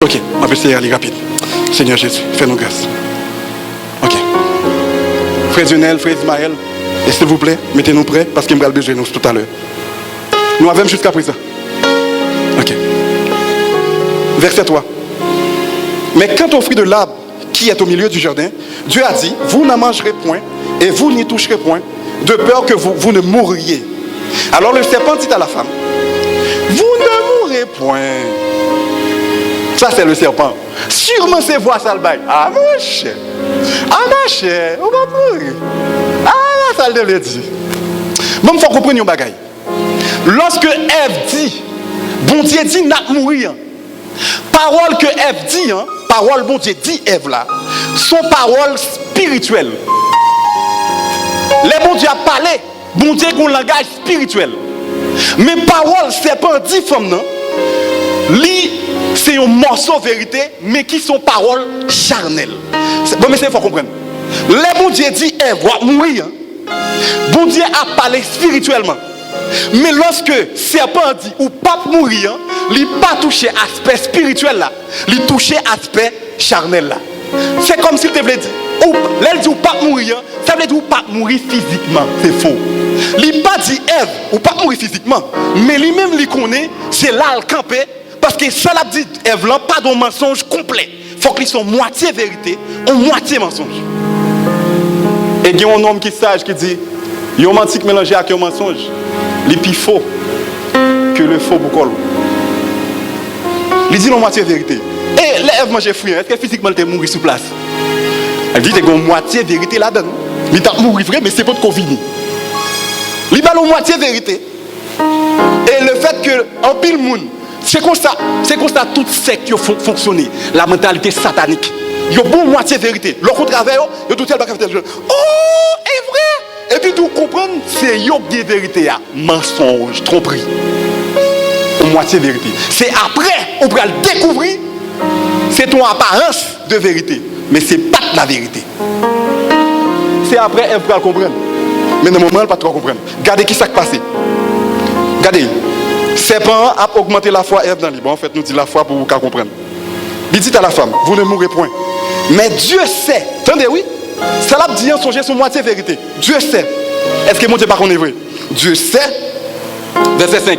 Ok, on va essayer d'aller rapide. Seigneur Jésus, fais-nous grâce. Ok. Frère Lionel, frère Ismaël, et s'il vous plaît, mettez-nous prêts parce qu'il me va besoin de nous tout à l'heure. Nous avons jusqu'à présent. Ok. Verset 3. Mais quant au fruit de l'arbre qui est au milieu du jardin, Dieu a dit, vous n'en mangerez point et vous n'y toucherez point, de peur que vous ne mourriez. Alors le serpent dit à la femme, vous ne mourrez point. Ça c'est le serpent. Sûrement c'est voix ça le bail. Ah mon cher. Ah ma chère, on va mourir. Ah là ça le dit. Bon, il faut comprendre un bagage. Lorsque Ève dit, bon Dieu dit n'a mourir. Parole que Ève dit, hein, parole bon Dieu dit Ève là, sont paroles spirituelles. Les bon Dieu a parlé, bon Dieu a un langage spirituel. Mais parole serpent dit femme non, c'est un morceau de vérité, mais qui sont paroles charnelles. Bon, mais il faut comprendre. Les bon Dieu dit Ève va mourir. Bon Dieu a parlé spirituellement. Mais lorsque serpent dit ou pas mourir, il n'a pas touché l'aspect spirituel là, il touché l'aspect charnel là. C'est comme s'il te voulait dire, elle dit ou pas mourir, ça veut dire ou pas mourir physiquement, c'est faux. Il n'a pas dit Ève ou pas mourir physiquement, mais lui-même il connaît, c'est là le camper, parce que ça l'a dit Ève là, pas de mensonge complet. Il faut qu'ils soient moitié vérité, ou moitié mensonge. Et il y a un homme qui est sage qui dit, il y a un menti mélangé avec un mensonge. Il est plus faux que le faux boucol. Il dit la moitié vérité. Et l'Ève mange fruit, est-ce que physiquement elle est mort sur place? Elle dit qu'il y a une moitié vérité là-dedans. Il est mort vrai, mais c'est pas de Covid. Il parle la moitié vérité. Et le fait que en pile monde, c'est comme ça toute secte fonctionne. La mentalité satanique. Il y a une moitié vérité. L'autre travail, il y a tout tel bagage. Oh, est vrai. Et puis tout comprendre, c'est yok de vérité, mensonge, tromperie. Ou moitié vérité. C'est après, on va le découvrir, c'est ton apparence de vérité. Mais ce n'est pas la vérité. C'est après, elle va comprendre. Mais dans le moment, elle ne va pas trop comprendre. Regardez qui s'est passé. Regardez. Serpent a augmenté la foi Ève dans le livre. En fait, nous dit la foi pour vous comprendre. Il dit à la femme, vous ne mourrez point. Mais Dieu sait. Attendez, oui. Ça l'a dit en songe sur moitié vérité. Dieu sait. Est-ce que mon Dieu pas qu'on est vrai? Dieu sait, verset 5,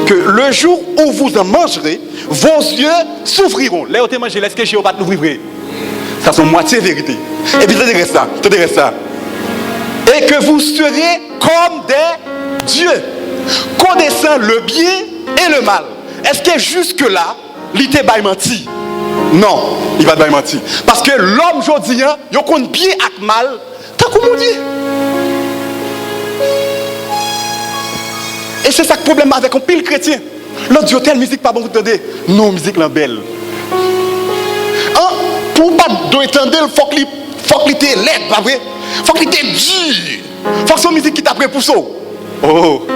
que le jour où vous en mangerez, vos yeux s'ouvriront. Là où vous mangez, est-ce que je ne vais pas l'ouvrir? Ça c'est moitié vérité. Et puis ça dirait ça. Et que vous serez comme des dieux, connaissant le bien et le mal. Est-ce que jusque-là, il t'a menti? Non, il va pas mentir. Parce que l'homme aujourd'hui, il connaît bien et mal. T'as comment dit? Et c'est ça le problème avec un pile chrétien. L'autre dit, telle musique pas bon, vous entendez? Non, musique la belle. Pour pas d'entendre, il faut qu'il soit laid, pas vrai? Il faut qu'il soit dur. Il faut que son musique qui t'a pris pour ça. Oh.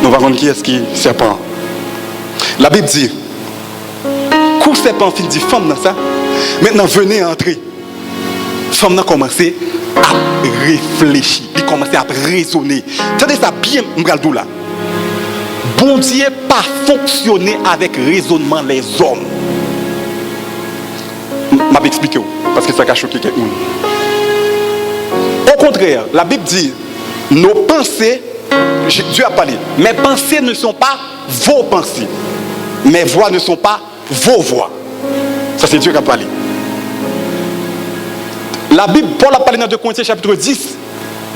Nous allons voir qui est-ce qui est serpent. La Bible dit, quand le serpent fin dit femme dans ça, maintenant venez entrer. Femme a commencé à réfléchir, il a commencé à raisonner. Attendez ça bien, m'galdou là. Bon Dieu pas fonctionner avec raisonnement les hommes. Je vais expliquer parce que ça a choqué quelqu'un. Au contraire, la Bible dit, nos pensées, Dieu a parlé, mes pensées ne sont pas vos pensées. Mes voix ne sont pas vos voix. Ça c'est Dieu qui a parlé. La Bible, Paul a parlé dans 2 Corinthiens chapitre 10.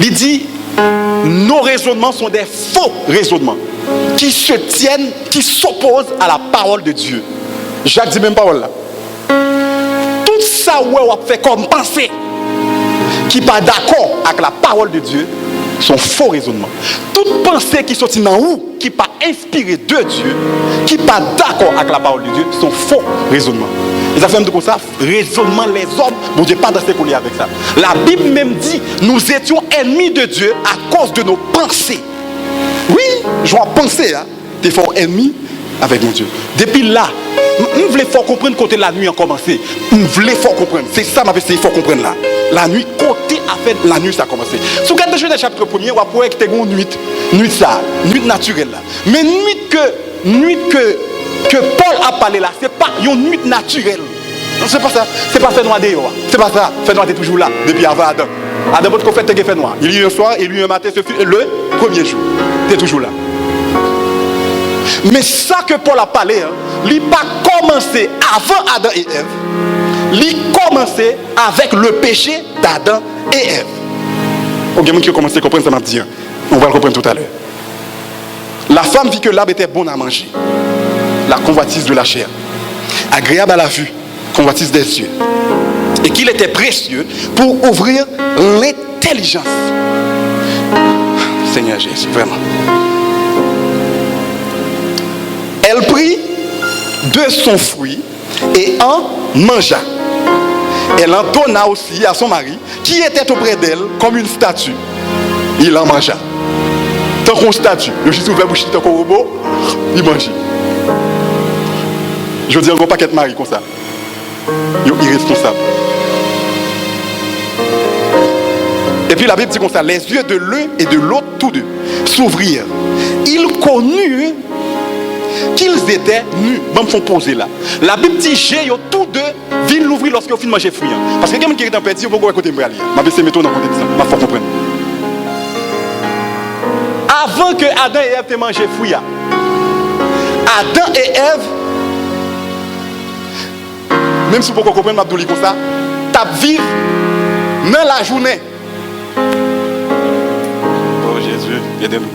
Il dit, nos raisonnements sont des faux raisonnements qui se tiennent, qui s'opposent à la parole de Dieu. Jacques dit même parole là. Tout ça où on fait comme pensée qui n'est pas d'accord avec la parole de Dieu sont faux raisonnements. Toute pensée qui sortit dans où, qui n'est pas inspirée de Dieu, qui n'est pas d'accord avec la parole de Dieu, sont faux raisonnements. Les affaires de comme ça, raisonnement les hommes, bon Dieu pas dans ce qu'on est avec ça. La Bible même dit, nous étions ennemis de Dieu à cause de nos pensées. Oui, je vais penser, hein, t'es fort ennemi avec mon Dieu. Depuis là, je voulais fort comprendre côté la nuit a commencé. Je voulais fort comprendre. C'est ça ma il faut comprendre là. La nuit, côté à fait la nuit ça a commencé. Si vous regardez le chapitre 1er, on va pouvoir que tu aies une nuit ça, nuit naturelle là. Mais nuit que que Paul a parlé là, ce n'est pas une nuit naturelle. C'est pas ça. C'est pas fait noir dehors. C'est pas ça. Fait noir est toujours là, depuis avant Adam. Adam, votre fait fait noir. Il y a eu un soir et lui un matin, ce fut le premier jour. Tu es toujours là. Mais ça que Paul a parlé, il n'a pas commencé avant Adam et Ève. Il a commencé avec le péché d'Adam et Ève. Il y a des gens qui ont commencé à comprendre ça m'a dit. On va le reprendre tout à l'heure. La femme vit que l'arbre était bon à manger. La convoitise de la chair. Agréable à la vue. Convoitise des yeux. Et qu'il était précieux pour ouvrir l'intelligence. Seigneur Jésus, vraiment. Elle prit de son fruit et en mangea. Elle en donna aussi à son mari, qui était auprès d'elle comme une statue. Il en mangea. Tant qu'on statue, le Jésus ouvert bouche, tant qu'on robot, il mange. Je dis encore pas qu'être mari comme ça. Il est irresponsable. Et puis la Bible dit comme ça, les yeux de l'un et de l'autre, tous deux, s'ouvrirent. Ils connurent qu'ils étaient nus. Même font poser là. La Bible dit, j'ai tous deux viennent l'ouvrir lorsqu'ils ont fini de manger fruit. Parce que quelqu'un qui est en petit, il faut écouter me aller. Ma baisse méthode dans le contexte. Ma faut comprendre. Avant que Adam et Ève aient mangé fruit, Adam et Ève, même si vous pouvez comprendre, Mabdouli comme ça, t'as vivre dans la journée. Oh Jésus, aidez-nous.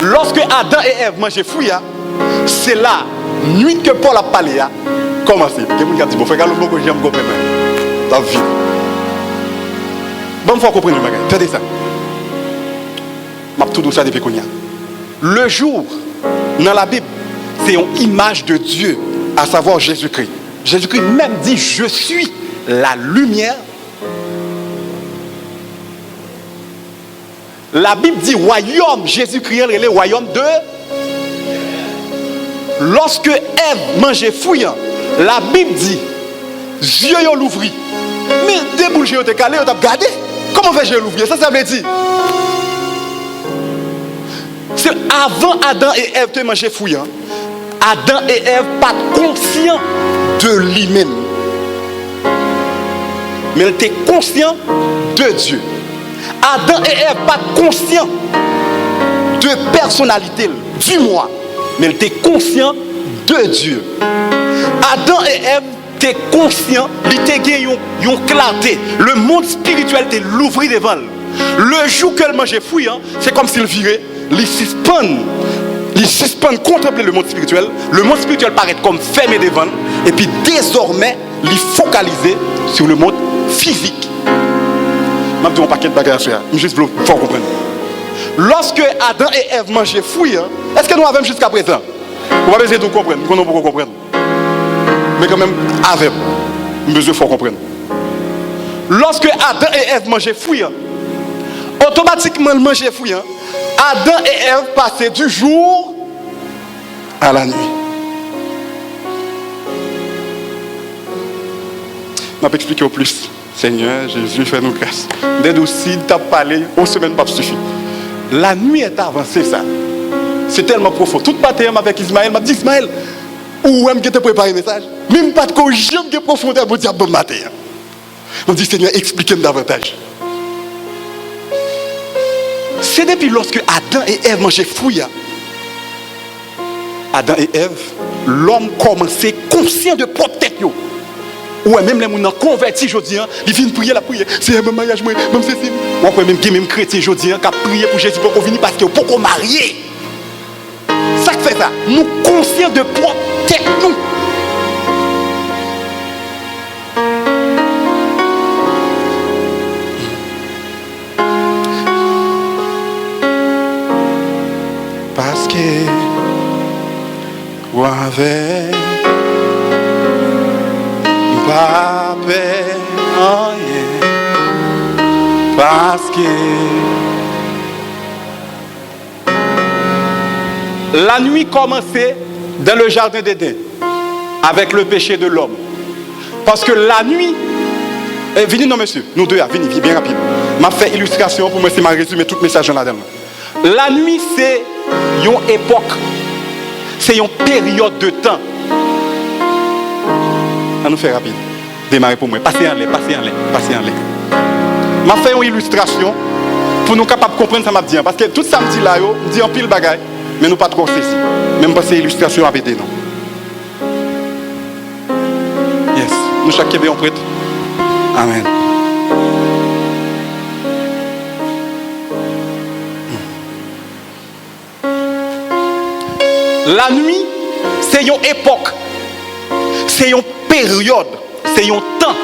Lorsque Adam et Ève mangeaient fruit, c'est la nuit que Paul a parlé. Comment c'est? Quelqu'un dit, bon, frère, le mot que j'aime comprendre. La vie. Bon, il faut comprendre le bagage. Regardez ça. Je vais tout douce ça depuis qu'on y a. Le jour, dans la Bible, c'est une image de Dieu, à savoir Jésus-Christ. Jésus-Christ même dit, je suis la lumière. La Bible dit royaume, Jésus-Christ est le royaume de. Lorsque Ève mangeait fruit, la Bible dit, yeux ont l'ouvri. Mais des boules ont été calées, on a regardé. Comment fait yeux l'ouvrir? Ça veut dire. C'est avant Adam et Ève de manger fruit. Adam et Ève pas conscients de lui-même. Mais ils étaient conscients de Dieu. Adam et Ève pas conscients de personnalité du moi, mais ils étaient conscients de Dieu. Adam et Ève étaient conscients, ils étaient une clarté. Le monde spirituel était l'ouvrir devant eux. Le jour qu'elle mangeait fruit, c'est comme s'il virait, ils suspendent contempler le monde spirituel. Le monde spirituel paraît comme fermé devant eux. Et puis désormais, ils focaliser sur le monde physique. Je ne dis pas paquet de bagages, mais juste pour comprendre. Lorsque Adam et Ève mangeaient fruit, est-ce que nous avons jusqu'à présent? On va essayer de comprendre, nous ne pouvons pas comprendre. Mais quand même, avec, besoin de comprendre. Lorsque Adam et Ève mangeaient fruit, automatiquement ils mangeaient fruit. Adam et Ève passaient du jour à la nuit. Je vais expliquer au plus. Seigneur, Jésus, fais-nous grâce. D'aide aussi, t'as parlé, aux semaines pas suffit. La nuit est avancée, ça. C'est tellement profond. Toute partie avec Ismaël m'a dit, Ismaël, où est-ce que tu as préparé le message? Même pas de quoi j'aime que profondeur pour dire bon matin. On dit, Seigneur, expliquez-moi davantage. C'est depuis lorsque Adam et Ève mangeaient fruit. Adam et Ève, l'homme commençait conscient de propre tête. Ouais, même les gens convertis aujourd'hui, ils viennent prier la prière. C'est un mariage, même c'est ça. Ou après même chrétien aujourd'hui, qui a prié pour Jésus pour qu'on vienne parce qu'il faut qu'on marie. Ça fait ça. Nous conscients de propre tête nous. Parce que ou avec pas rien, parce que la nuit commençait dans le jardin d'Éden avec le péché de l'homme. Parce que la nuit, venez non monsieur, nous deux, venez bien rapide. M'a fait illustration pour moi, c'est m'a résumé tout le message là-dedans. La nuit c'est une époque c'est une période de temps. On nous fait rapide. Démarrer pour moi. Passez en l'air. Je vais faire une illustration pour nous capables de comprendre ce que je dis. Parce que tout ça me dit là, je dis en pile bagaille, mais nous pas trop saisi. Même pas ces illustrations à BD, non. Yes. Nous chaque Québec, on prête. Amen. La nuit, c'est une époque, c'est une période, c'est un temps,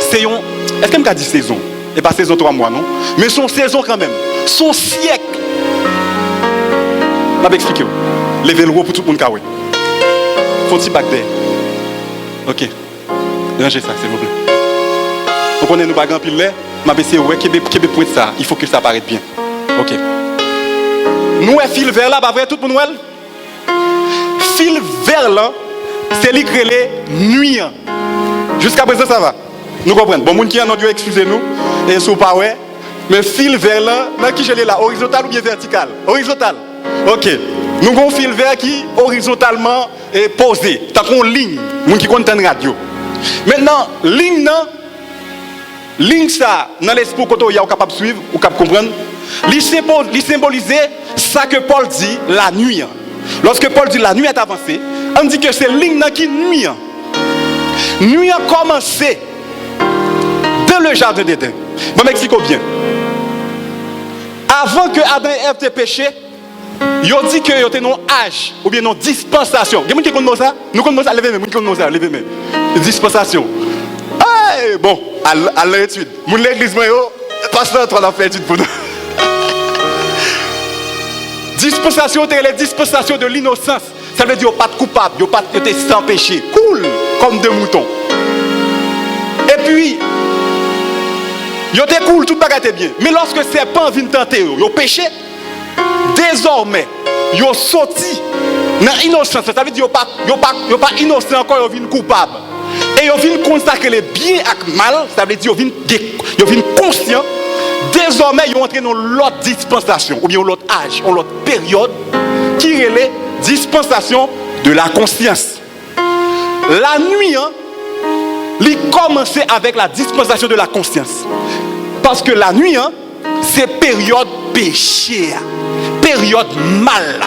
c'est un... Est-ce que je dis saison? Et pas saison 3 mois, non? Mais son saison quand même, son siècle. Je vais expliquer. Levez le haut pour tout le monde. Faut-il back there? Ok. Rangez ça, s'il vous plaît. Vous connaissez nous pas grand pile, je vais essayer de pour ça. Il faut que ça paraisse bien. Ok. Nous, fil vert là, pas vrai, tout le monde? Fil vert là, c'est lui qui est nuit. Jusqu'à présent, ça va. Nous comprenons. Bon, monde qui en audio, excusez-nous. Et ce pas ouais. Mais fil vert là, qui je l'ai là, horizontal ou bien vertical? Horizontal. Ok. Nous avons un fil vert qui horizontalement est posé. Tant qu'on ligne. Monde qui compte en radio. Maintenant, ligne ça, dans l'esprit quand on est capable de suivre ou capable de comprendre, il symbolise ça que Paul dit la nuit. Lorsque Paul dit la nuit est avancée, on dit que c'est ligne qui nuit. Nuit a commencé dans le jardin d'Éden. Je m'explique bien. Avant que Adam et Ève aient péché, ils ont dit qu'ils étaient non âge ou bien non dispensation. Il y a des gens qui connaissent ça? Nous connaissons ça, levez-moi. Dispensation. Bon, à l'étude. Mon l'église, pasteur, on a fait étude pour nous. Dispensation, c'est la dispensation de l'innocence. Ça veut dire pas de coupable, pas de sans péché. Cool, comme deux moutons. Et puis, ils étaient cool, tout le bagage était bien. Mais lorsque ces serpent vient tenter, ils ont péché. Désormais, ils ont sorti dans l'innocence. Ça veut dire qu'ils sont pas innocents encore, ils viennent coupables. Et ils viennent consacrer les biens et mal. Ça veut dire qu'ils viennent conscients. Désormais, ils ont entré dans l'autre dispensation, ou bien l'autre âge, ou l'autre période, qui est la dispensation de la conscience. La nuit, il commençait avec la dispensation de la conscience. Parce que la nuit, c'est période péché, période mal.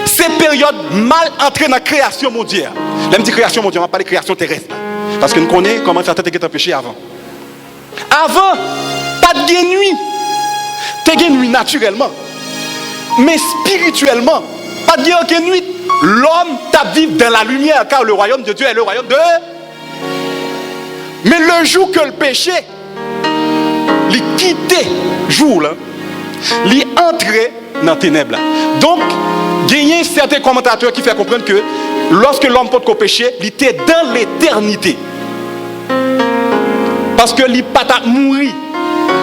C'est période mal entrée dans la création mondiale. Là, je dis création mondiale, on va parler de création terrestre. Parce que nous connaissons comment ça a été péché avant. Avant, pas de nuit. Tu as nuit naturellement. Mais spirituellement, pas de nuit. L'homme t'a vécu dans la lumière, car le royaume de Dieu est le royaume de... Mais le jour que le péché, il quittait jour là, il entrait dans les ténèbres. Donc, il y a certains commentateurs qui font comprendre que lorsque l'homme porte au péché, il était dans l'éternité. Parce que il n'a pas mouru,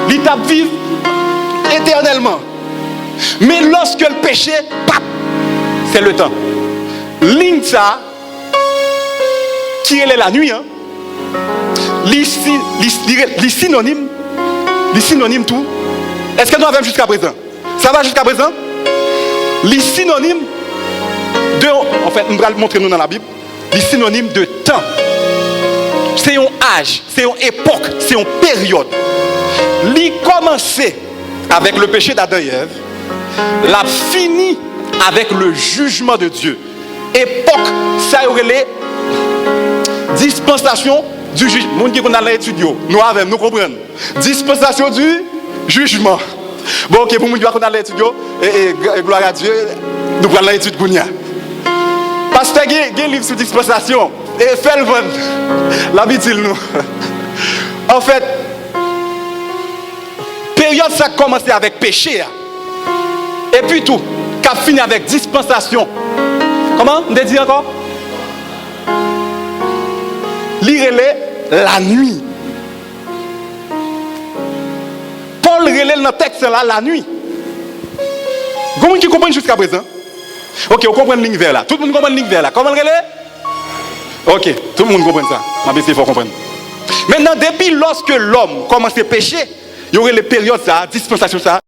il t'a vivre éternellement. Mais lorsque le péché, pap, c'est le temps. Ligne ça, qui est la nuit, les synonymes tout. Est-ce que nous avons jusqu'à présent? Ça va jusqu'à présent? Les synonymes de, en fait, nous allons montrer nous dans la Bible, les synonymes de temps. C'est un âge, c'est une époque, c'est une période. Il commençait avec le péché d'Adam et Ève, l'a fini avec le jugement de Dieu. Époque, ça aurait les dispensations du jugement. Nous qui avons l'étude, nous comprenons. Dispensation du jugement. Bon, ok, pour nous qui avons l'étude, et gloire à Dieu, nous prenons l'étude Gounia. Pasteur, il y a un livre sur dispensation. Et fait le vendre. L'habitude, nous. En fait, période ça a commencé avec péché. Et puis tout, qu'a fini avec dispensation. Comment? On dit encore? Lire-les la nuit. Paul relève dans le texte là la nuit. Comment qui comprend jusqu'à présent? Ok, on comprend la ligne verte là. Tout le monde comprend la ligne verte là. Comment le relève? Ok, tout le monde comprend ça. Il faut comprendre. Maintenant, depuis lorsque l'homme commence à pécher, il y aurait les périodes ça, dispensation ça.